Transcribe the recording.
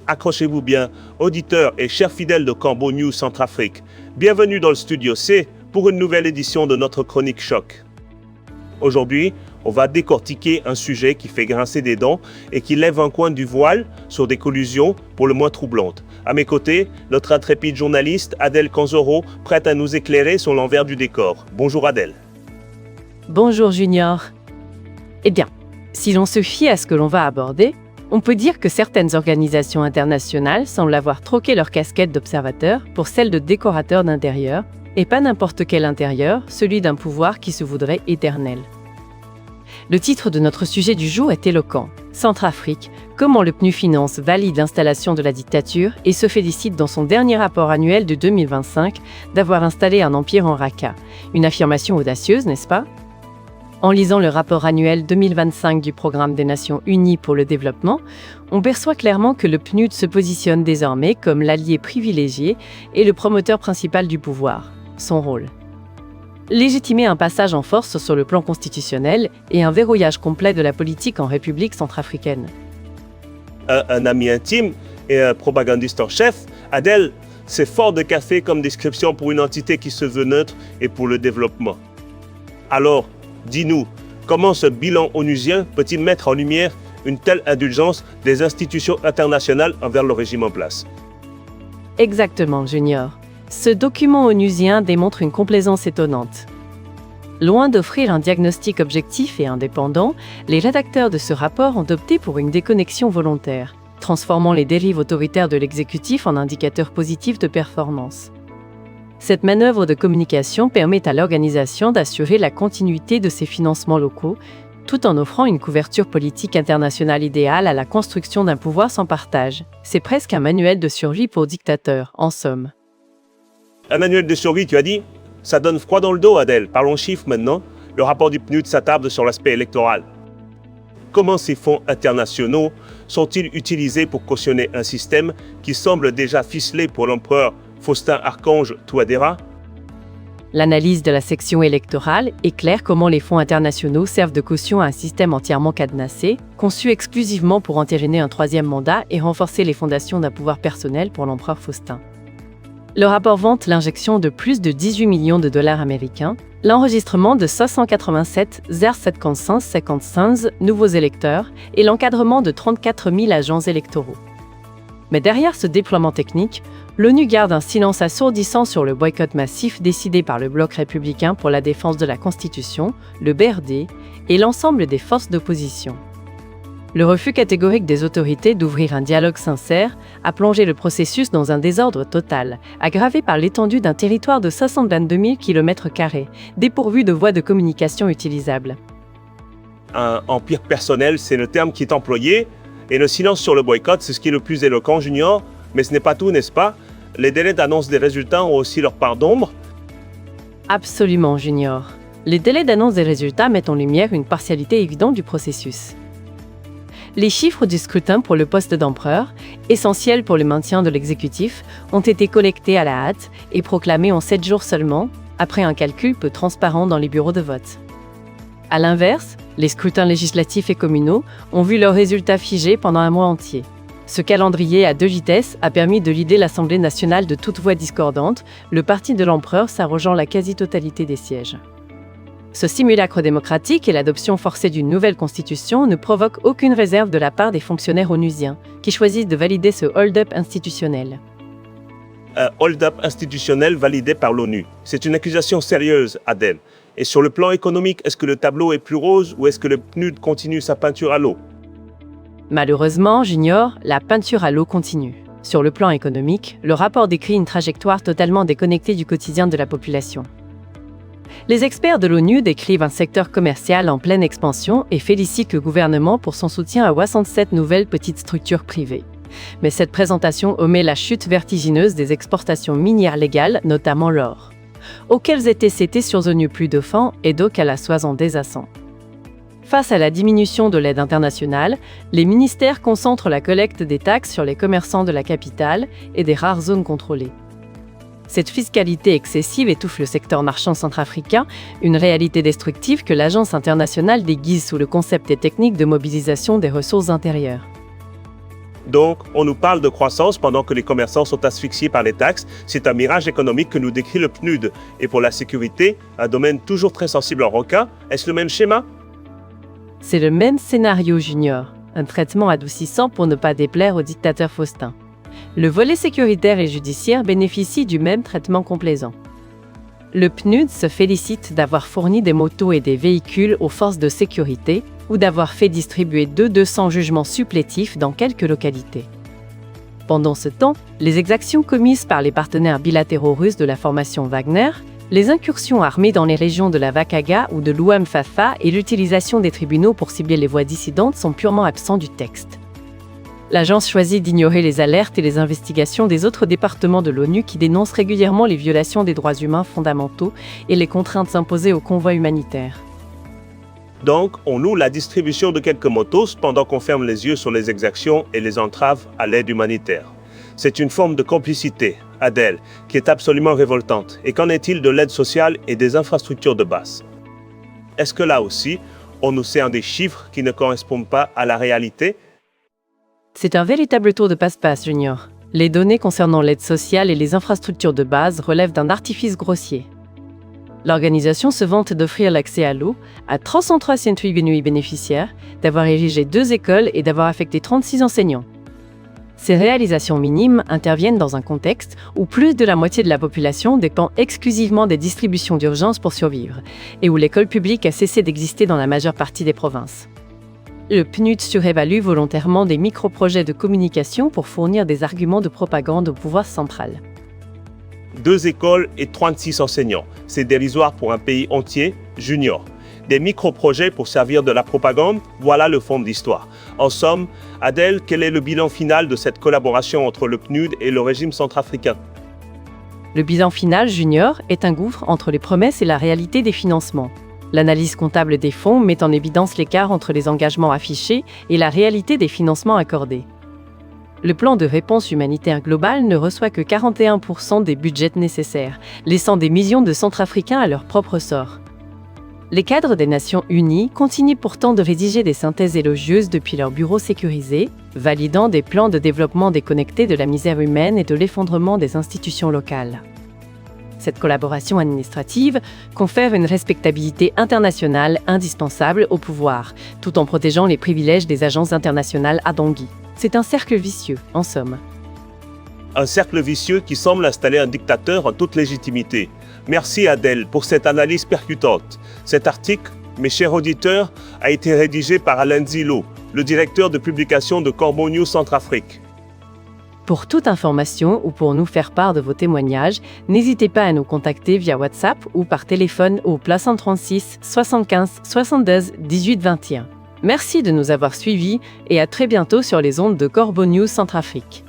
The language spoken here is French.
Accrochez-vous bien, auditeurs et chers fidèles de Cambo News Centrafrique. Bienvenue dans le studio C pour une nouvelle édition de notre chronique choc. Aujourd'hui, on va décortiquer un sujet qui fait grincer des dents et qui lève un coin du voile sur des collusions pour le moins troublantes. À mes côtés, notre intrépide journaliste Adèle Kanzoro, prête à nous éclairer sur l'envers du décor. Bonjour Adèle. Bonjour Junior. Eh bien, si l'on se fie à ce que l'on va aborder, on peut dire que certaines organisations internationales semblent avoir troqué leur casquette d'observateur pour celle de décorateur d'intérieur, et pas n'importe quel intérieur, celui d'un pouvoir qui se voudrait éternel. Le titre de notre sujet du jour est éloquent. Centrafrique, comment le PNUD Finance valide l'installation de la dictature et se félicite dans son dernier rapport annuel de 2025 d'avoir installé un empire en Raqqa. Une affirmation audacieuse, n'est-ce pas ? En lisant le rapport annuel 2025 du Programme des Nations Unies pour le développement, on perçoit clairement que le PNUD se positionne désormais comme l'allié privilégié et le promoteur principal du pouvoir. Son rôle : légitimer un passage en force sur le plan constitutionnel et un verrouillage complet de la politique en République centrafricaine. Un ami intime et un propagandiste en chef, Adèle, c'est fort de café comme description pour une entité qui se veut neutre et pour le développement. Alors, dis-nous, comment ce bilan onusien peut-il mettre en lumière une telle indulgence des institutions internationales envers le régime en place ? Exactement, Junior. Ce document onusien démontre une complaisance étonnante. Loin d'offrir un diagnostic objectif et indépendant, les rédacteurs de ce rapport ont opté pour une déconnexion volontaire, transformant les dérives autoritaires de l'exécutif en indicateurs positifs de performance. Cette manœuvre de communication permet à l'organisation d'assurer la continuité de ses financements locaux, tout en offrant une couverture politique internationale idéale à la construction d'un pouvoir sans partage. C'est presque un manuel de survie pour dictateurs, en somme. Un manuel de survie, tu as dit ? Ça donne froid dans le dos, Adèle. Parlons chiffres maintenant. Le rapport du PNUD s'attarde sur l'aspect électoral. Comment ces fonds internationaux sont-ils utilisés pour cautionner un système qui semble déjà ficelé pour l'empereur Faustin Archange Touadéra ? L'analyse de la section électorale éclaire comment les fonds internationaux servent de caution à un système entièrement cadenassé, conçu exclusivement pour entériner un troisième mandat et renforcer les fondations d'un pouvoir personnel pour l'empereur Faustin. Le rapport vante l'injection de plus de 18 millions de dollars américains, l'enregistrement de 587 755 nouveaux électeurs et l'encadrement de 34 000 agents électoraux. Mais derrière ce déploiement technique, l'ONU garde un silence assourdissant sur le boycott massif décidé par le Bloc républicain pour la défense de la Constitution, le BRD, et l'ensemble des forces d'opposition. Le refus catégorique des autorités d'ouvrir un dialogue sincère a plongé le processus dans un désordre total, aggravé par l'étendue d'un territoire de 522 000 km², dépourvu de voies de communication utilisables. Un empire personnel, c'est le terme qui est employé, et le silence sur le boycott, c'est ce qui est le plus éloquent, Junior. Mais ce n'est pas tout, n'est-ce pas ? Les délais d'annonce des résultats ont aussi leur part d'ombre. Absolument, Junior. Les délais d'annonce des résultats mettent en lumière une partialité évidente du processus. Les chiffres du scrutin pour le poste d'empereur, essentiels pour le maintien de l'exécutif, ont été collectés à la hâte et proclamés en 7 jours seulement, après un calcul peu transparent dans les bureaux de vote. À l'inverse, les scrutins législatifs et communaux ont vu leurs résultats figés pendant un mois entier. Ce calendrier à 2 vitesses a permis de lider l'Assemblée nationale de toute voix discordante, le parti de l'empereur s'arrogeant la quasi-totalité des sièges. Ce simulacre démocratique et l'adoption forcée d'une nouvelle constitution ne provoquent aucune réserve de la part des fonctionnaires onusiens, qui choisissent de valider ce hold-up institutionnel. Un hold-up institutionnel validé par l'ONU. C'est une accusation sérieuse, Adèle. Et sur le plan économique, est-ce que le tableau est plus rose ou est-ce que le PNUD continue sa peinture à l'eau ? Malheureusement, Junior, la peinture à l'eau continue. Sur le plan économique, le rapport décrit une trajectoire totalement déconnectée du quotidien de la population. Les experts de l'ONU décrivent un secteur commercial en pleine expansion et félicitent le gouvernement pour son soutien à 67 nouvelles petites structures privées. Mais cette présentation omet la chute vertigineuse des exportations minières légales, notamment l'or, auxquelles étaient cités survenus plus de fonds et d'eau qu'à la soison désassant. Face à la diminution de l'aide internationale, les ministères concentrent la collecte des taxes sur les commerçants de la capitale et des rares zones contrôlées. Cette fiscalité excessive étouffe le secteur marchand centrafricain, une réalité destructive que l'Agence internationale déguise sous le concept et technique de mobilisation des ressources intérieures. Donc, on nous parle de croissance pendant que les commerçants sont asphyxiés par les taxes. C'est un mirage économique que nous décrit le PNUD. Et pour la sécurité, un domaine toujours très sensible en requin, est-ce le même schéma? C'est le même scénario, Junior. Un traitement adoucissant pour ne pas déplaire au dictateur Faustin. Le volet sécuritaire et judiciaire bénéficie du même traitement complaisant. Le PNUD se félicite d'avoir fourni des motos et des véhicules aux forces de sécurité ou d'avoir fait distribuer 200 jugements supplétifs dans quelques localités. Pendant ce temps, les exactions commises par les partenaires bilatéraux russes de la formation Wagner, les incursions armées dans les régions de la Vakaga ou de l'Ouam-Fafa et l'utilisation des tribunaux pour cibler les voix dissidentes sont purement absents du texte. L'agence choisit d'ignorer les alertes et les investigations des autres départements de l'ONU qui dénoncent régulièrement les violations des droits humains fondamentaux et les contraintes imposées aux convois humanitaires. Donc, on loue la distribution de quelques motos pendant qu'on ferme les yeux sur les exactions et les entraves à l'aide humanitaire. C'est une forme de complicité, Adèle, qui est absolument révoltante. Et qu'en est-il de l'aide sociale et des infrastructures de base? Est-ce que là aussi, on nous sert des chiffres qui ne correspondent pas à la réalité? C'est un véritable tour de passe-passe, Junior. Les données concernant l'aide sociale et les infrastructures de base relèvent d'un artifice grossier. L'organisation se vante d'offrir l'accès à l'eau à 338 bénéficiaires, d'avoir érigé 2 écoles et d'avoir affecté 36 enseignants. Ces réalisations minimes interviennent dans un contexte où plus de la moitié de la population dépend exclusivement des distributions d'urgence pour survivre, et où l'école publique a cessé d'exister dans la majeure partie des provinces. Le PNUD surévalue volontairement des micro-projets de communication pour fournir des arguments de propagande au pouvoir central. 2 écoles et 36 enseignants. C'est dérisoire pour un pays entier, Junior. Des micro-projets pour servir de la propagande, voilà le fond de l'histoire. En somme, Adèle, quel est le bilan final de cette collaboration entre le PNUD et le régime centrafricain? Le bilan final, Junior, est un gouffre entre les promesses et la réalité des financements. L'analyse comptable des fonds met en évidence l'écart entre les engagements affichés et la réalité des financements accordés. Le plan de réponse humanitaire global ne reçoit que 41% des budgets nécessaires, laissant des millions de Centrafricains à leur propre sort. Les cadres des Nations Unies continuent pourtant de rédiger des synthèses élogieuses depuis leurs bureaux sécurisés, validant des plans de développement déconnectés de la misère humaine et de l'effondrement des institutions locales. Cette collaboration administrative confère une respectabilité internationale indispensable au pouvoir, tout en protégeant les privilèges des agences internationales à Bangui. C'est un cercle vicieux, en somme. Un cercle vicieux qui semble installer un dictateur en toute légitimité. Merci Adèle pour cette analyse percutante. Cet article, mes chers auditeurs, a été rédigé par Alain Zilo, le directeur de publication de Corbeau News Centrafrique. Pour toute information ou pour nous faire part de vos témoignages, n'hésitez pas à nous contacter via WhatsApp ou par téléphone au +136 75 72 18 21. Merci de nous avoir suivis et à très bientôt sur les ondes de Corbeau News Centrafrique.